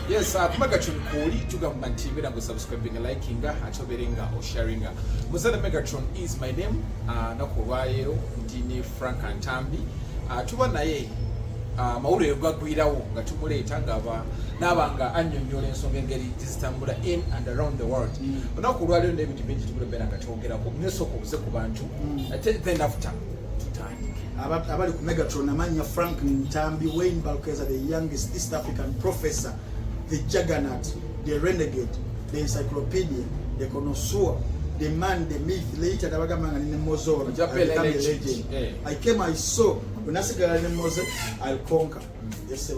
Yes, Megatron Koli, Tugamba TV, and subscribing, liking, atobering, or sharing. Musada Megatron is my name, Nakowayo, Dini, Frank, and Ntambi. Tubanaye, Maure Bagwidao, Gatumule, Tangava, Navanga, Anyon, Songengeri, Tistambula in and around the world. Nakowayo, David Benji to the Benakatogera, Nesoko, Zekubantu, then after. About Megatron, Amanya Frank Ntambi, Wayne Balkeza, the youngest East African professor, the juggernaut, the renegade, the encyclopedia, the connoisseur, the man, the myth, later the Bagaman and the Mozor, I became a legend. I came, I saw, when I say Mozor, I'll conquer. Yes, sir.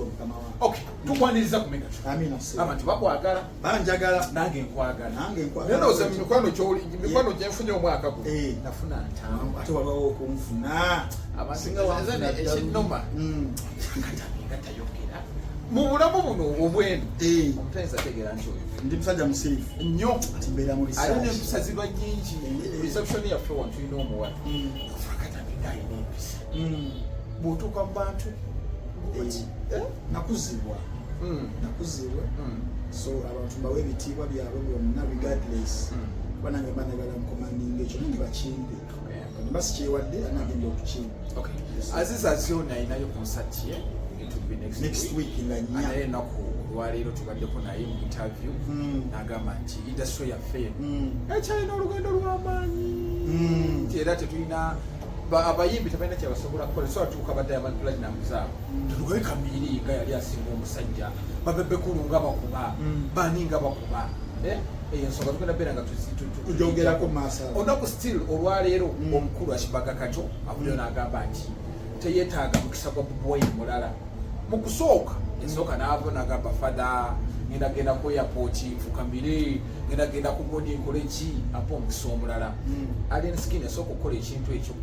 Okay, two one is up Megatron. I mean, I say, I'm at Wakwagara, Banjagara, Nangin Quaga, Nangin Quaga. There was a Mukano Jolly, Mukano Jeffuno Waka, Nafuna, what about Kumfuna? I'm a single number. Muramuno, when sometimes I take it and show you. Ndimsajja musifu nnyo atibeera mu research alina empisa nyingi reception yaffe wantu ino omuwala fakata bigayina empisa bw'otuuka mu bantu nakuzibwa so abantu bawe ebitiibwa byabwe byonna regardless kuba nange banagala mukomandinga ekyo nange bakimbe nimba sikyewadde anagenda okukimba Aziz Aziona ayinayo concert ye next week nga naye naku olwaleero tubaddeko naye mu interview n'agamba nti industry yaffe ekyalina olugendo lw'amaanyi nti era tetulina abayimbi tebalina kyebasobola kukola so atuuka badde abantu platinums abo tulugayo kamiri nga yali asinga omusajja babebekulu nga bakuba bani nga bakuba ensonga tugenda beera nga tujongerako maaso onaku still olwaleero omukulu Ashburg Kato abulio n'agamba nti teyeetaaga mukisa gwa Bobi mulala mu kusooka ensooka n'avo n'agamba Baffa ngenda genda ku airport nfukambire ngenda genda ku bodi nkole ki apo omukisa omulala alien skin esooka okukola ekintu ekyo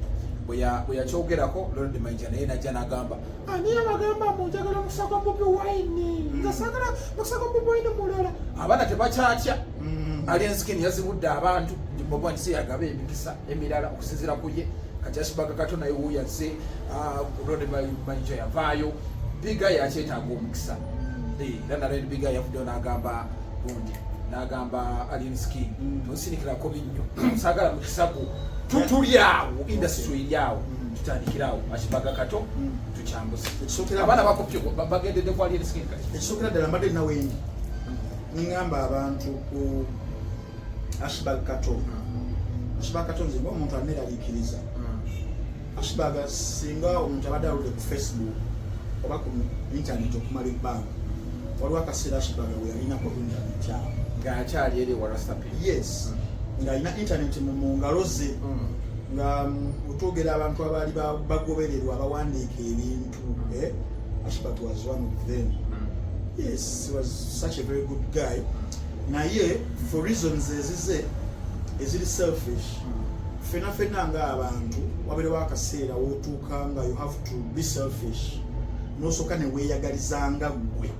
bwe yakyogerako Lord Manja naye najja n'agamba ani abagamba munjagala mukisa gwa Bobi Wine nga sagala mukisa gwa Bobi Wine mulala abaana tebakyatya alien skin yazibudde abantu Bobi Wine siyagaba emikisa emirala okusinziira ku ye kati Ashburg Kato naye wuuyazze Lord Manja yavaayo biga yakyetaaga omukisa era nalwe biga yavuddeyo n'agamba gundi n'agamba alien skin tonsirikirako binnyo saagala mukisa gwo tutulyawo industry eryawo tutandikirawo Ashburg Kato tukyambuze abaana bakopye bagendedde ku alien skin kati ekisookera ddala mbadde nawendi ningamba abantu ku Ashburg Kato nze ng'omuntu aneeraliikiriza Ashburg singa omuntu abadde aludde ku Facebook oba ku internet okumala ebbanga waliwo akaseera Ashburg we yalinako internet awo ng'akyali eri warastapi yes ng'alina internet mu ngalo ze nga otwogera abantu abaali bagobererwa abawandiika ebintu Ashburg was one of them yes he was such a very good guy naye for reasons ezize eziri selfish fena nga abantu wabeerewo akaseera wootuuka nga you have to be selfish nosooka ne weeyagalizanga ggwe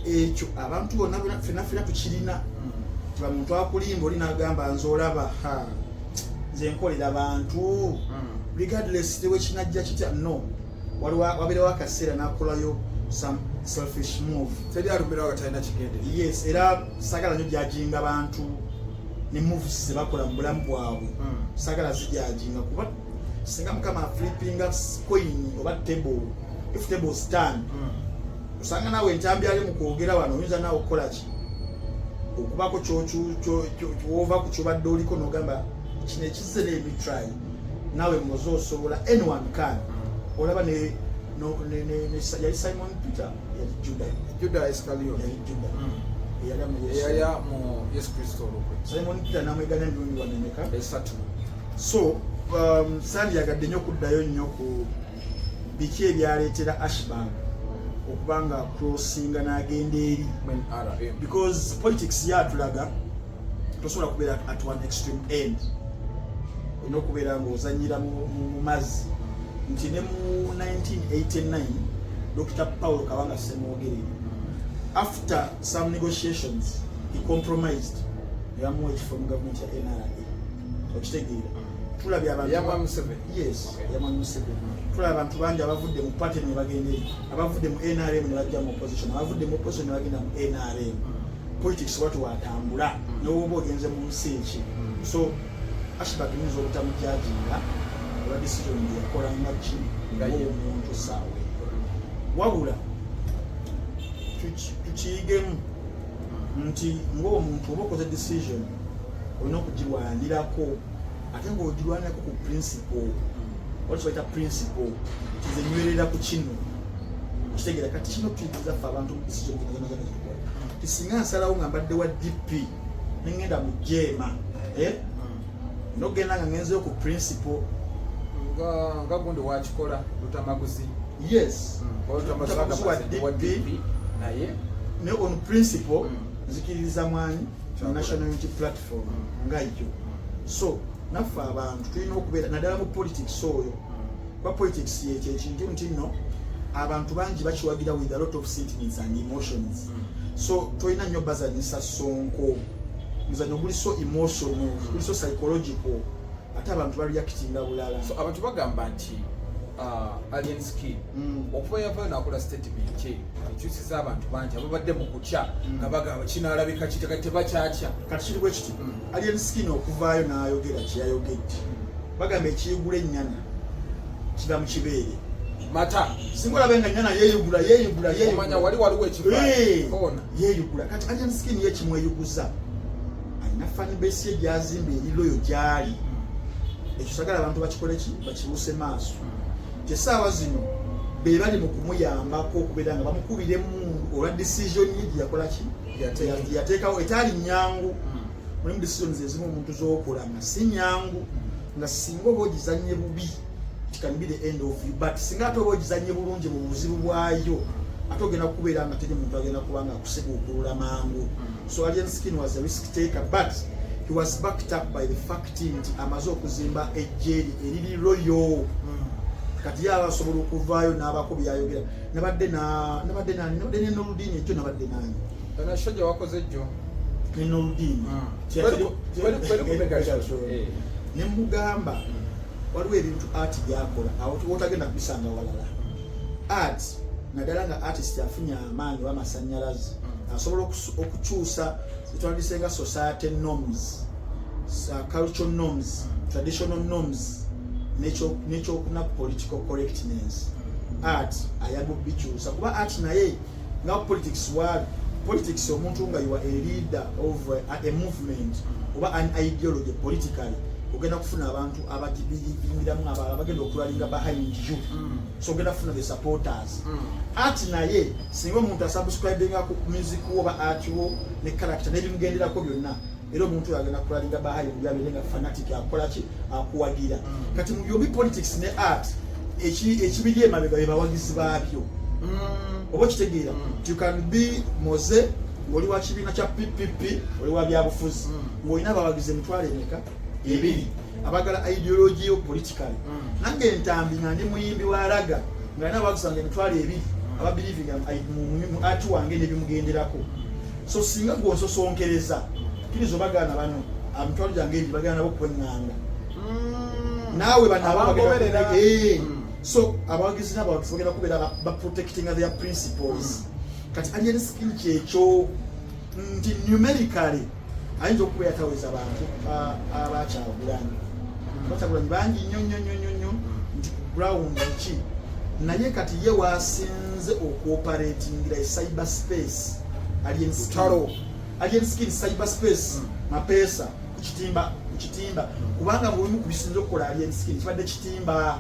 ekyo abantu bonna fena tukirina tiba muntu akulimba oli n'agamba nze olaba nze nkolera bantu regardless tewe kinajja kitya no wabeerewo akaseera n'akolayo some selfish move teri alumirawo katalina kigende yes era sagala nyo gyajinga bantu ne moves zebakola mu bulamu bwabwe sagala zijajinga kuba singa mukama flippinga coin oba table if table stand usanga nawe Ntambi ali mu kwogera wano oyinza nawe okukola ki okubako kyova ku kyobadde oliko n'ogamba kino ekizze ne try nawe muze osobola anyone can olaba ne yali Simon Peter yali Judah Iscariot yali mu Yesu Kristo olukwe Simon Peter namwegana emirundi wanemeka esatu so sandyagadde nnyo okuddayo nnyo ku biki ebyaleetera Ashburg okubanga crossinga n'agenda eri because politics yatulaga tosobola kubeera at one extreme end olina okubeera ng'ozanyira mu mazzi nti ne mu 1989 Dr. Paul Kabanga Ssemwogerere after some negotiations he compromised yamuwa ekifo mu gavumenti ya NRA okitegeera tulabye abantu Yamwa Museveni yes Yamwa Museveni tulaba abantu bangi abavudde mu party ne bagenda abavudde mu NRM ne bajja mu opposition abavudde mu opposition ne bagenda mu NRM politics watu watambula n'oba ogenze mu nsi ki so Ashburg nyinza obutamujajinga olwa decision yakola ngaki ng'omuntu saawe wabula tukiyigemu nti ng'omuntu oba okoze decision olina okugirwanirako ate ng'ogirwanirako ku principle olkibaita principle kizenywerera ku kino kitegeera kati kino tuyigiriza ffe abantu mu decision zonazona zitukola tisinga nsalawo nga mbadde wa DP nengenda mu jeema nogenda nga ngenzeyo ku principle nga gundi wakikola lutamaguzi yes lutamaguzi wa DP naye ne on principle nzikiririza mwani national unity platform ngaiyo so naffe abantu tulina okubeera naddala mu politics oyo kuba politics yekyo ekintu nti nno abantu bangi bakiwagira with a lot of sentiments and emotions so tolina nnyo bazanyisa sonko muzanyo guli so emotional guli so psychological ate abantu bareactinga bulala so abantu bagamba nti alien skin okuva yavayo nakola statement kye ekyusiza abantu bangi ababadde mu kutya nga bagamba kinaalabika kiteka tebakyakya kati kiri bwe kiti alien skin okuvaayo n'ayogera kyeyayogedde bagamba ekiyigula ennyana kiba mu kibeere mata singa olabe nga ennyana omanya wali waliwo ekifaona yeeyugula kati alien skin yekimweyuguza alina fani base ye gyazimba eriroyo gyali ekyo sagala abantu bakikole ki bakibuuse maaso kyesaawa zino be bali mu kumuyambako okubeera nga bamukubira emundu olwa decision ye gyeyakola ki yateekawo etaali nyangu mulimu decisions ezimu omuntu z'okola nga si nyangu nga singa oba ogizanye bubi it can be the end of you but singa ate oba ogizanye bulungi mu buzibu bwayo ate ogenda kukubeera nga teri muntu agenda kuba nga akusiguukulula mangu so alien skin was a risk taker but he was backed up by the fact nti amaze okuzimba ejjeeri eriri royo kati yaba asobola okuvaayo n'abako byayogera nabadde n'oludini ekyo nabadde nanyi anashoja wakoze jjo n'oludini ne mugamba waliwo ebintu art byakola awo wotagenda kubisanga walala art naddala nga artist afunye amaanyi w'amasannyalaze asobola okukyusa etwandisenga society norms cultural norms traditional norms n'ekyokuna political correctness art ayaga okubikyusa kuba art naye nga politics omuntu nga you are a leader of a movement oba an ideology politically ogenda kufuna abantu abagibirimbiramu abagenda okulalinga behind you so ogenda kufuna the supporters art naye singa omuntu asubscribinga ku music oba art wo ne character n'ebimugenderako byonna era omuntu agenda kulalinga behind you abeerenga fanatic akola ki akuwagira kati mu byombi politics ne art ekibiri emabega be bawagizi baabyo oba kitegeera you can be moze ng'oli wa kibiina kya PPP oli wa byabufuzi ng'olina abawagizi emitwalo emeka ebiri abagala ideology yo politically nange Ntambi nga ndi muyimbi wa raga nga nina abawagizi emitwalo ebiri ababilivinga mu art wange n'ebimugenderako so singa gw'onsosonkereza kirizo bagana bano amitwalo gyange ebiri bagana nabo kweŋŋanga naawe banabagoberera so abawagizi n'abawagizi bagenda kubeera baprotecting their principles kati alien skin kyekyo nti numerically ayinza okuba yataweza abantu abakyagulanyi bakyagulanyi bangi nnyo nti ground ki naye kati ye wasinze okuoperatingira cyber space alien skin cyber space mapeesa kukitimba kubanga mulimu kubisinze okukola alien skin kibadde kitimba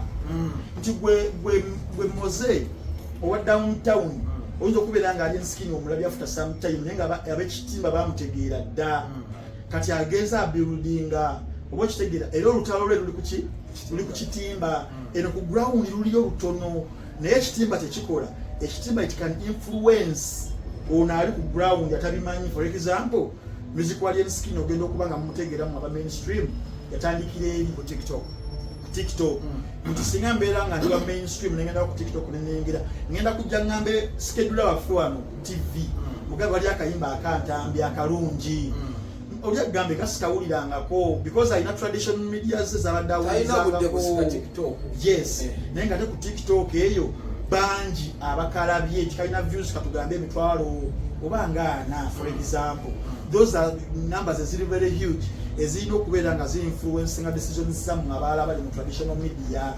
nti gwe moze owa downtown oyinza okubeera nga alien skin omulabi after some time naye nga abekitimba bamutegeera dda kati agenza abuildinga oba okitegeera era olutalo lwe luli ku kitimba eno ku ground luliyo olutono naye ekitimba tekikola ekitimba it can influence ono ali ku ground atabimanyi for example music alien skin ogenda okuba nga mumutegeeramu aba mainstream yatandikira eri ku TikTok nti singa mbeera nga ndi wa mainstream nengenda ku TikTok ngenda kujja ngambe schedule waffe wano ku TV mugabe wali akayimba akantambi akalungi oli agambe kasitawulirangako because alina traditional media ze zabadde awulizangako TikTok. Yes, naye nga te ku TikTok eyo bangi abakalabye tikalina views katugambe emitwalo oba nga 4 for example. Those are numbers that are very huge. Ezino okubeera nga zi-influencing decisions zammwe abaala bali mu traditional media.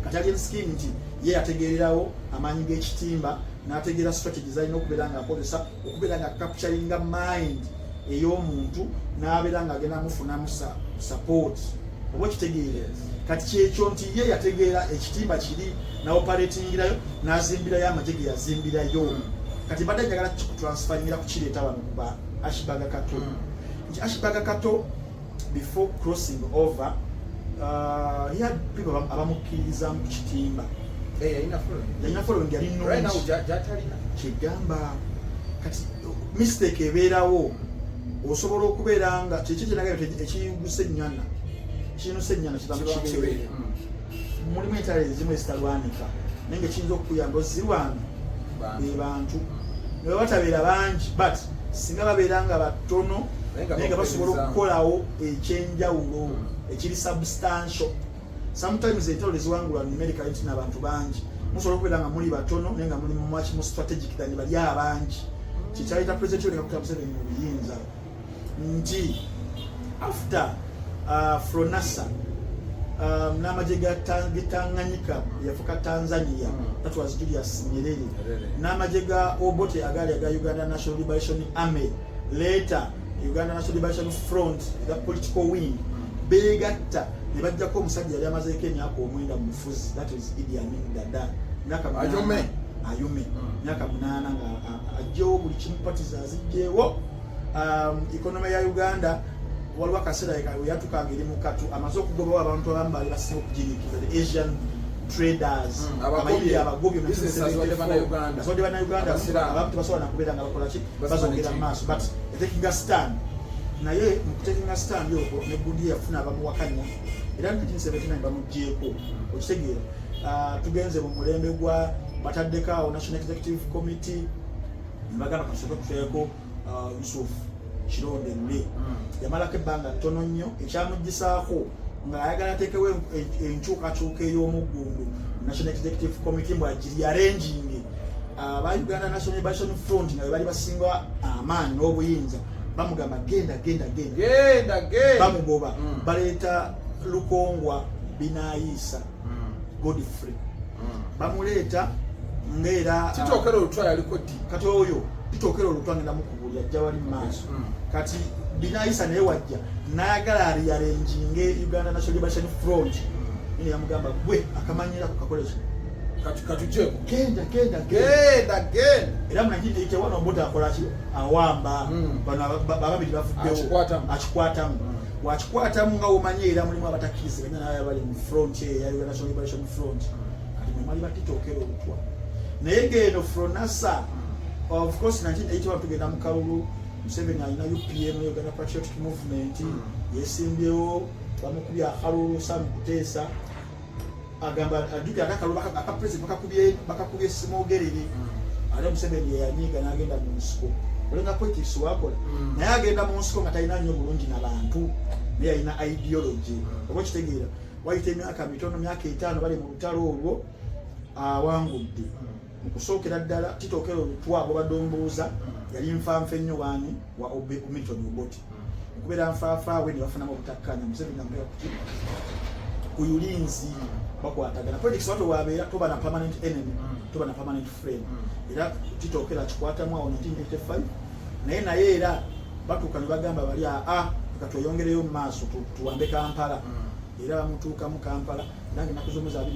Kati scheme nti ye ategeererawo amaanyi g'ekitimba n'ategeera strategies alina okubeera nga akozesa okubeera nga capturinga mind ey'omuntu n'abeera nga agenda mufunamu support oba kitegeere. Kati kyekyo nti ye yategeera ekitimba kiri n'operatingirayo n'azimbirayo amagye ge yazimbirayo. Kati badde njagala kikutransferingira kukireeta wano kuba Ashburg Kato. Ashburg Kato before crossing over he had people abamukkiriza mu kitimba. Yalina following yali nnungi. Kigamba kati mistake ebeerawo osobola okubeera nga kyekyo kyenagala ekiyuguse ennyana kinuse ennyana kitamukibeere mulimu entalo ezimu ezitalwanika naye nga kiyinza okukuyamba ozirwana be bantu ne batabeera bangi but singa babeera nga batono naye nga basobola okukolawo ekyenjawulo ekiri substantial. Sometimes entalo eziwangulwa numerically nti n'abantu bangi musobola okubeera nga muli batono naye nga muli much more strategic than bali abangi. Kikyayita president yoleka kutaba Museveni mu buyinza nti after Fronasa n'amagye getanganyika yafuka Tanzania, that was Julius Nyerere, n'amagye ga Obote agali aga Uganda National Liberation Army, later Uganda National Liberation Front, the political wing, begatta ne bajjako omusajja yali amazeeko emyaka 9 mu bufuzi, that was Idi Amin Dada, myaka ayume myaka 8 nga ajjewo buli kimu parties azijjeewo. Economy ya Uganda waliwo akaseera yatukaanga eri mu Kato amaze okugobawo abantu abamu bali basinga okugirikiza the Asian traders abayimbi abagobi bazodde bannayuganda abamu tebasobola nakubeera nga bakola ki bazogera mu maaso but taking stand naye mu taking stand okwo ne gundi yafuna abamuwakanya era 1979 bamugjeeko okitegeera. Tugenze mu mulembe gwa bataddeko awo National Executive Committee ne bagamba kasooke kufeeko Yusuf Kironde Nne yamalako ebbanga ttono nnyo ekyamugisaako nga ayagala ateekewo enkyukakyuka ey'omuggundu National Executive Committee mbwagiri arranging aba Uganda National Liberation Front nga bali basinga amaanyi n'obuyinza bamugamba genda bamugoba baleeta Lukongwa Binaayisa Godfrey bamuleeta ng'era kitokero olutwa yaliko ddi kati oyo kitokero olutwa ngenda mukubulya ajja wali mu maaso kati Binaayisa naye wajja n'ayagala arranginge Uganda National Liberation Front ine yamugamba gwe akamanyira kukakoleza katujeko genda era mu 1981 Obote akola ki awamba bano babiri bafuddewo akikwatamu wakikwatamu nga omanyi era mulimu abatakiriziganya naye abali mu front ya Uganda National Liberation Front kati mwemali batitokero olutwa naye ngeno Fronasa of course 1981 tugenda mu kalulu Museveni alina UPM Uganda Patriotic Movement yesimbyewo bamukubya akalulu Samukuteesa agamba aduka akakalulu akapresident bakakubye simogerere ale Museveni yanyiga n'agenda mu nsiko olenga politics wakola naye agenda mu nsiko nga talina nnyo bulungi n'abantu naye alina ideology oba kitegeera wayita emyaka mitono myaka 5 bali mu lutalo olwo awangudde mukusookera ddala kitokero olutwa abo badombuuza yali nfanfe ennyo baani wa Milton Obote okubeera nfaafaawe ne bafunamu obutakkanya Museveni amuleka kuti ku yulinzi bakwatagana politics watu wabeera toba na permanent enemy toba na permanent friend era kitokera kikwatamu awo 1985 naye era batuuka ne bagamba bali katweyongereyo mu maaso tuwambe Kampala era bamutuuka mu Kampala nange ennaku z'omwezi 26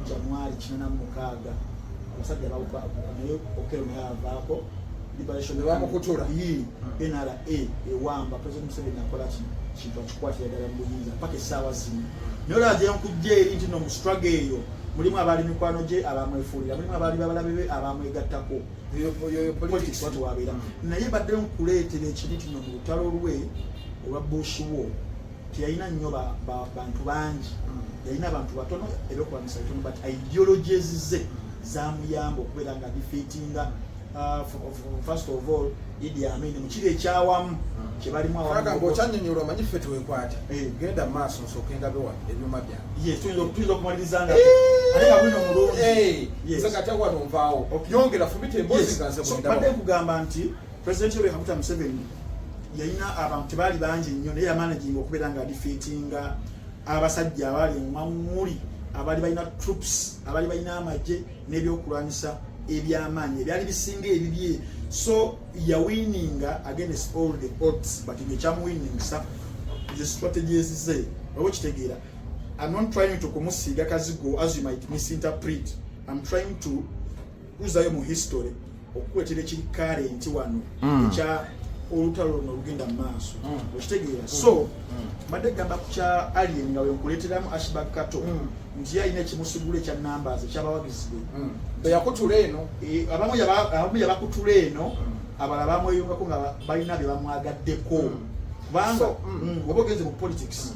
January 46 abasajja naye okero naye avaako liberation bamukutula NRA ewamba President Museveni akola kintu akikwatira ddala mu buyinza mpaka essaawa zino naye olwaje nkujja eri nti no mu struggle eyo mulimu abaali mikwano gye abamwefuulira mulimu abaali babalabe be abamwegattako politics watu wabeera naye badde nkuleetera ekiri tino mu lutalo lwe olwa Bush War tiyalina nnyo bantu bangi yalina abantu batono ebyokulwanyisa bitono but ideologies ze zamuyamba okubeera nga defeatinga first of all Idi Amin mukire ekyawamu kyebalimu awamu ng'okyanyonyola omanyi ffe tewekwata genda maaso nsooke ngabewa ebyuma byange tuyinza okumaliriza nga ate nga bwino omulungi kati wano nvaawo yongera fumita emboozi nga nze badde nkugamba nti President Yoweri Kaguta Museveni yalina abantu tebaali bangi nnyo naye yamanaginga okubeera nga defeatinga abasajja abaali emamuli abaali balina troops abaali balina amagye n'ebyokulwanyisa ebyamaanyi ebyali bisinga ebibye so yawinninga against all the odds but ekyamuwinningisa the strategies ze oba kitegeera. I'm not trying to kumusiiga kazigo as you might misinterpret. I'm trying to kuzayo mu history okukwetera ekiri current wano ekya olutalo luno lugenda mu maaso okitegeera. So mbadde gamba ku kya alien nga wenkuleeteramu Ashburg Kato nti yalina ekimusigula ekya numbers ekyabawagizi be yakutula eno abamu yabakutula eno abalala bamweyungako nga balina bye bamwagaddeko kubanga oba ogenze mu politics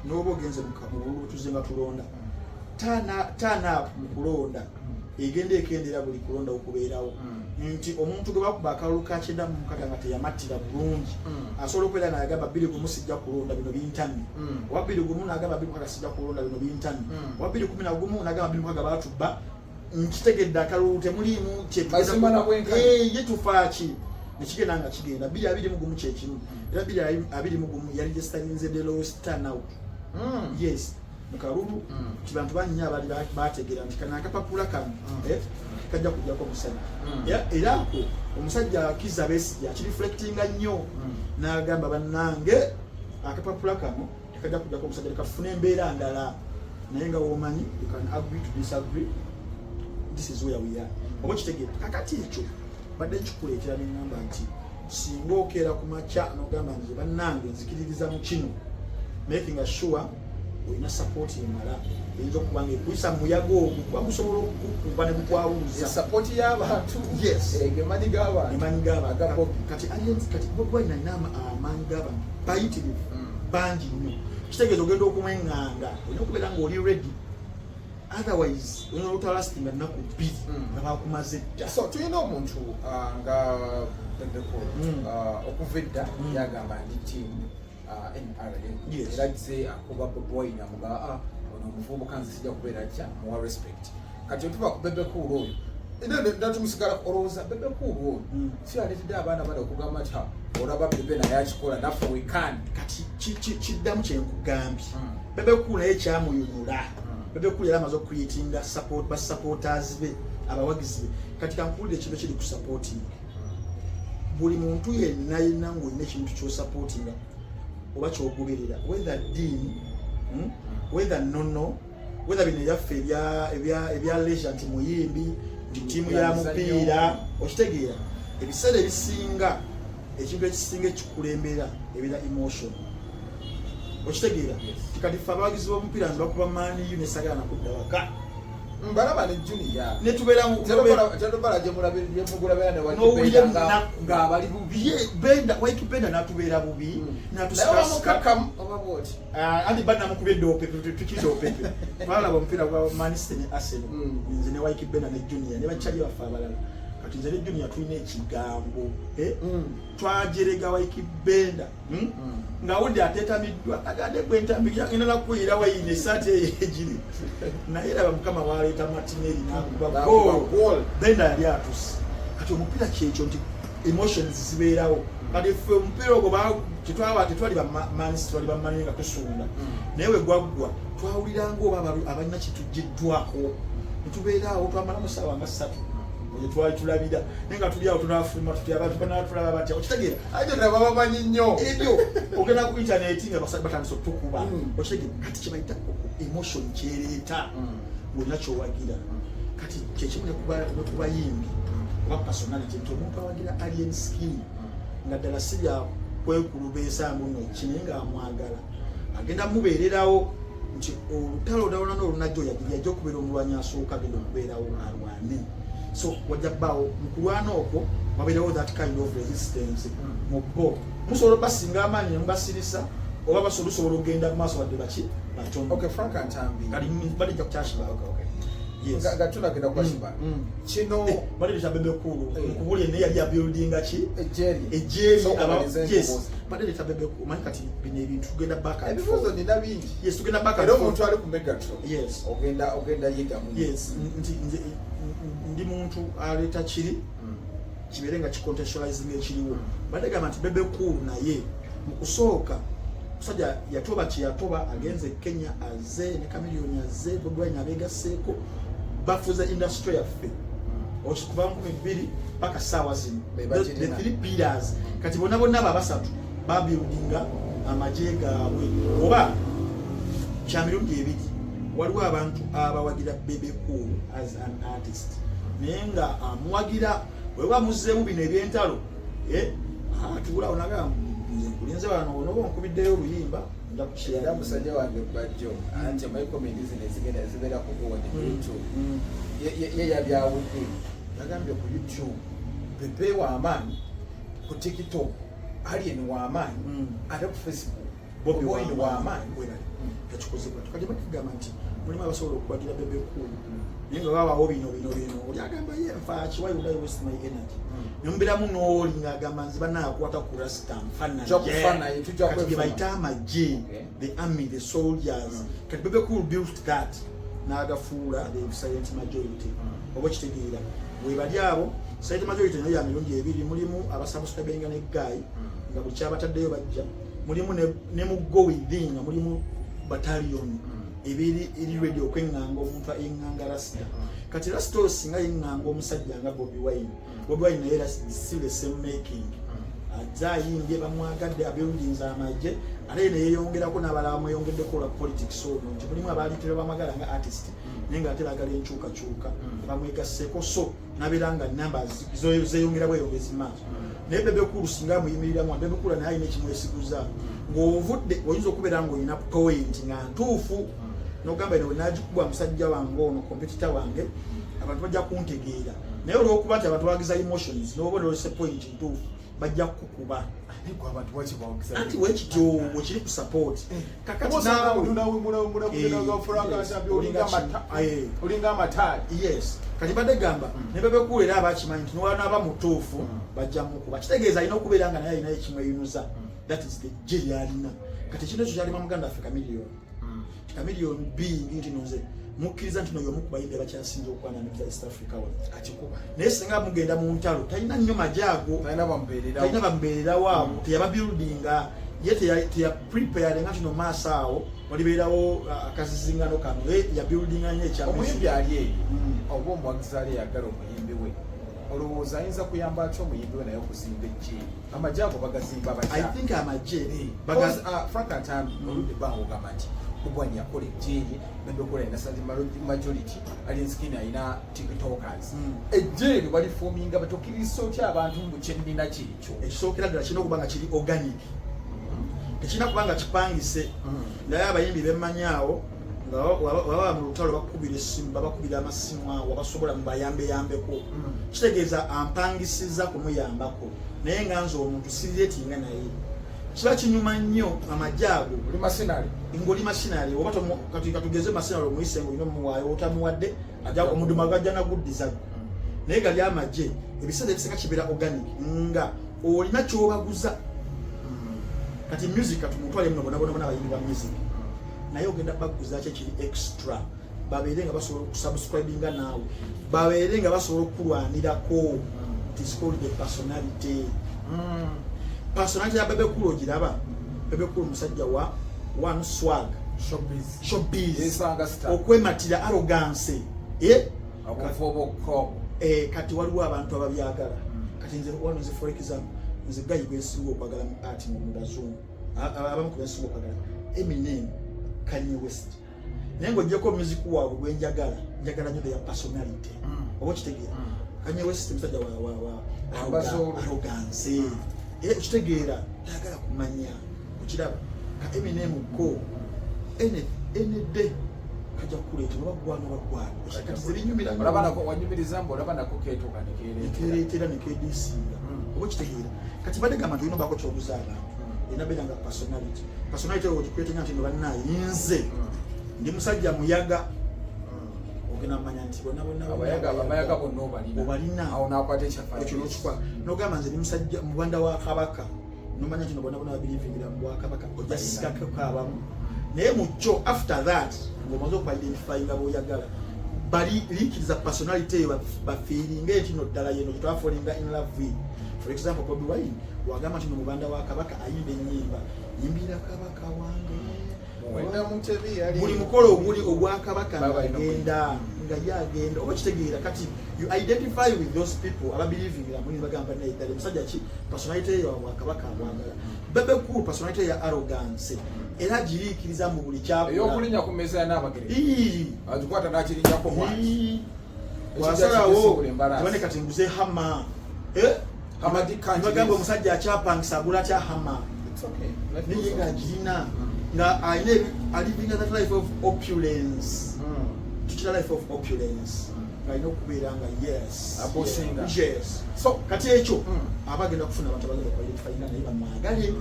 n'oba ogenze mu bululu tuze nga tulonda turn up mu kulonda egenda ekendera buli kulonda okubeerawo nti omuntu gwe bakuba akalulu ka 9 mu mukaaga nga teyamattira bulungi asobola okubeera n'agamba 2 gumu sijja kulonda bino bintamye oba 2 gumu n'agamba 2 mukaaga sijja kulonda bino bintamye oba 2 11 n'agamba 2 mukaaga baatubba nkitegedde akalulu temuliimu ye tufaaki nekigenda nga kigenda 2 gumu kyekimu era 2 gumu yali gesitalinze the lowest turnout yes mukalulu kibantu bannya abali bategeera nti kana akapapula kano kajja kujjako omusajja era ako omusajja Kizza Besigye akireflectinga nnyo n'agamba bannange akapapula kano kajja kujjako omusajja lekafuna embeera ndala naye nga womanyi you can agree to disagree, this is where we are. Oba kitegeera kakati ekyo badde nkikuleetera n'engamba nti singa okeera ku makya n'ogamba nti bannange nzikiririza mu kino making sure olina support emala eyinza okuba nga ekuyisa mu muyaga ogwo kuba gusobola okukuba ne gukwawuluza support y'abantu emanyi g'abantu kati Bobi Wine alina amaanyi g'abantu bayitirivu bangi nnyo kitegeeza ogenda okumweŋŋanga olina okubeera ng'oli ready otherwise olina olutalastinga nnaku 2 nga bakumaze dda. So tulina omuntu nga Bendeko okuva edda yagamba ndi tiimu NRM eragize akuba Bobi Wine amuga ono omuvubuka nze sijja kubeera kya muwa respect kati otuba ku Bendeko oyo era tumusigala olowooza Bendeko oyo si aleetedde abaana bano okugamba nti olaba Bebe naye akikola naffe wekani kati kiddamu kyenkugambye Bendeko naye kyamuyunula Bendeko yali amaze okcreatinga basupporters be abawagizi be kati kankuwulira ekintu ekiri ku supporting buli muntu yenna ng'olina ekintu ky'osupportinga oba kyogoberera whether dini whether nono whether bino ebyaffe ebya leisure nti muyimbi nti ttiimu ya mupiira okitegeera ebiseera ebisinga ekintu ekisinga ekikulembera ebeera emotion okitegeera kati ffe abawagizi b'omupiira nze bakuba Man U nesagala nakudda waka mbalaba ne Junior netubeera ng'abali bubi Waikibenda natubeera bubi andi banamukubye edoope tukidde opepe twalaba omupiira gwa Manchester ne Arsenal nze ne Waikibenda ne Junior ne bakyali baffe abalala kati nze ne Junior tulina ekigambo twajerega Waikibenda nga wundi ateetamiddwa agande gwentambi ngenda nakuyira wayine esaati eyegiri naye raba mukama waleeta Martinelli nakuba goal Benda yali atusi kati omupiira kyekyo nti emotions zibeerawo kati ffe omupiira ogwo tetwali twali bamanyi nga tusunda naye we gwaggwa twawuliranga oba abalina kituggiddwako netubeeraawo twamalamu ssaawa nga 3 twali tulabira naye nga tuli awo tunafuluma tuti abantu banatulaba batya okitegeera ate nabo bamanyi nnyo ebyo ogenda ku intaneti nga batandisa okutukuba okitegeera kati kyebayita emotion kyereeta ng'olina kyowagira kati kyekimu nekubayimbi oba personality nti omuntu awagira alien skin nga ddala si bya kwekulubeesa muno kinaye ng'amwagala agenda mubeererawo nti olutalo olulala n'olunajja yajja okubeera omulwanyi asooka agenda okubeerawo alwane. So wajabbaawo mu kulwana okwo wabeerawo that kind of resistance mu bo musobola basinga amaanyi ne mubasirisa oba basobola okugenda mu maaso badde baki batono. Okay, Frank Ntambi kali badde kukyashiba nga tunagenda kwashiba kino bali tabebe kulu kubuli ne yali building ki ejeri yes bali tabebe ku mani kati bine ebintu tugenda back and ebifuzo nina bingi yes tugenda back and forth omuntu ali ku Megatron yes ogenda yiga mu yes ndi muntu aleta kiri kiberenga kikontextualizing ekiriwo badega nti bebe kulu naye mu kusooka musajja yatoba kiyatoba agenze Kenya aze ne kamiliyoni aze Bobi abegaseeko bafuza industry yaffe okikuba 2000 paka sawa zino the three pillars kati bonna babasatu babuildinga amaje gaabwe oba kyamirundi ebiri waliwo abantu abawagira Bebe Cool as an artist nenga amuwagira wewa muzeemu bino ebyentalo tubula onaga kulinze wano onoba nkubiddeyo oluyimba nja kukyera musajja wange bajjo anti my comments nezigenda zibeera kukuwona YouTube ye yabyawudde nagambye ku YouTube Bebe wa amaanyi ku TikTok Alien wa amaanyi ate ku Facebook Bobi wa amaanyi yakikozebwa tukajja bakigamba nti mulimu abasobola okuwagira Bebe Cool ninga wabawo bino olyagamba ye nfaaki why would I waste my energy nyumbiramu n'oli ng'agamba nze banaakwata ku rasta nfana kati bayita amagye the army the soldiers kati Bebe Cool built that n'agafuula the silent majority oba kitegeera bwe bali abo silent majority nayo ya mirundi ebiri mulimu abasabusitabenga ne guy nga buli kyabataddeyo bajja mulimu ne mu go within mulimu battalion ebiri eri ready okwenganga omuntu enganga rasta kati rasta osinga yenganga omusajja nga Bobi Wine naye still the same making azayimbye bamwagadde abuildings amagye ate ne yeyongerako n'abalala mweyongeddeko la politics so nti mulimu abalitira bamagala nga artist nenga ate bagala enkyukakyuka bamwegasseko so nabeeranga numbers zeyongera bweyongezi maaso naye Bebe Cool singa muyimiriramu Bebe Cool naye alina ekimwesiguza ng'ovudde oyinza okubeera ng'olina point nga ntuufu n'ogamba eno wenagikubwa musajja wange ono competitor wange abantu bajja kuntegeera naye olw'okuba nti abantu bagiza emotions n'oba olose point ntuufu bajja kukuba anti wekityo wekiri ku support kakati olinga amataali yes kati badde gamba ne Bebe Cool era abakimanyi nti niwanaaba mutuufu bajja mukuba kitegeeza alina okubeera nga naye alina ekimweyunuza that is the jeri alina kati kino ekyo kyalima muganda affe kamiliyoni being nti nonze mukkiriza nti noyo mukubayimbi abakyasinze okwananiza East Africa wa akikuba naye singa mugenda mu ntalo talina nnyo majaago talina bamubeerera waabo teyaba buildinga ye teya prepare nga kino maaso awo walibeerawo akazizingano kano ya buildinga nnyo omuyimbi ali eyo oba omuwagizi ali eyagala omuyimbi we olowooza ayinza kuyamba atya omuyimbi we naye okuzimba ejje amajaago bagazimba batya I think amagye Frank Ntambi oludde bango gamba nti Bugwanya yakola ejjeeye Bebe Cool alina silent majority alinskini alina tiktokers ejjeeri balifoominga batokkiriza otya abantu mbu kyennina kyekyo ekisookera ddala kirina okuba nga kiri organic tekirina kuba nga kipangise naye abayimbi bemmanyaawo nga waba mu lutalo bakubira essimu babakubira amasimu awo basobola mubayambeyambeko kitegeeza ampangisiza kumuyambako naye nga nze omuntu siriretinga naye kiba kinyuma nnyo amajaago ngoli masinali oba katugeze masinali omuyise ngolina omuwaayo otamuwadde ajja omuduma gajja naguddiza naye gali amagye ebiseera ebisinga kibeera organic nga olina kyobaguza kati music katumutwale muno bonabona bayimbi ba music naye ogenda baguza kye kiri extra babeere nga basobola okusubscribinga naawe babeere nga basobola okulwanirako it's called the personality personality ya Bebe Cool ogiraba Bebe Cool musajja wa one swag showbiz okwematira arrogance kati waliwo abantu ababyagala kati nze wano nze for example nze gayi gwesinga okwagala mu art mu mudazungu abamu kubesinga okwagala Eminem Kanye West naye ng'ogyeko music waabwe gwenjagala njagala nnyo their personality oba kitegeera Kanye West musajja wa arrogance kitegeera tayagala kumanya okiraba ka Eminem ko ene kajja kuleeta bagwana kati zirinyumira wanyumiriza mbu olaba nako keetuuka nekereetera nekeediisinga oba kitegeera kati badde gamba nti olina obaako kyobuza abantu erina beera nga personality oyo okikwetenga nti no bannaaye nze ndi musajja muyaga ogenda manya nti bonna abayaga bonna obalina awo nakwata ekyafaananyi ekyo n'okikwa n'ogamba nze ni musajja mubanda wa kabaka nomanya nti bonna babirivingira mu bwakabaka ojja sikako kaabamu naye mu kyo after that ng'omaze okuidentify nga bw'oyagala bali liikiriza personality eyo bafiiringa ekino ddala yeno gyetwafolinga in love with. For example, Bobi Wine wagamba nti mubanda wa kabaka ayimba ennyimba yimbira kabaka wange buli mukolo oguli ogwa kabaka ngagenda nga yagenda oba kitegeera kati you identify with those people ababelievingira muli bagamba naye ddala musajja ki personality eyo wa kabaka amwagala. Bebe cool personality ya arrogance era giriikiriza mu buli kyakola eyokulinya ku mmeeza ya Nabagere agikwata n'akirinyako mwaki wasalawo tubane kati nguze hama bagamba omusajja akyapangisa agula kya hama naye nga agirina nga alivinga that life of opulence tukira life of opulence ng'alina okubeera nga yes so kati ekyo aba agenda kufuna abantu abagenda okuidentifyinga naye bamwagale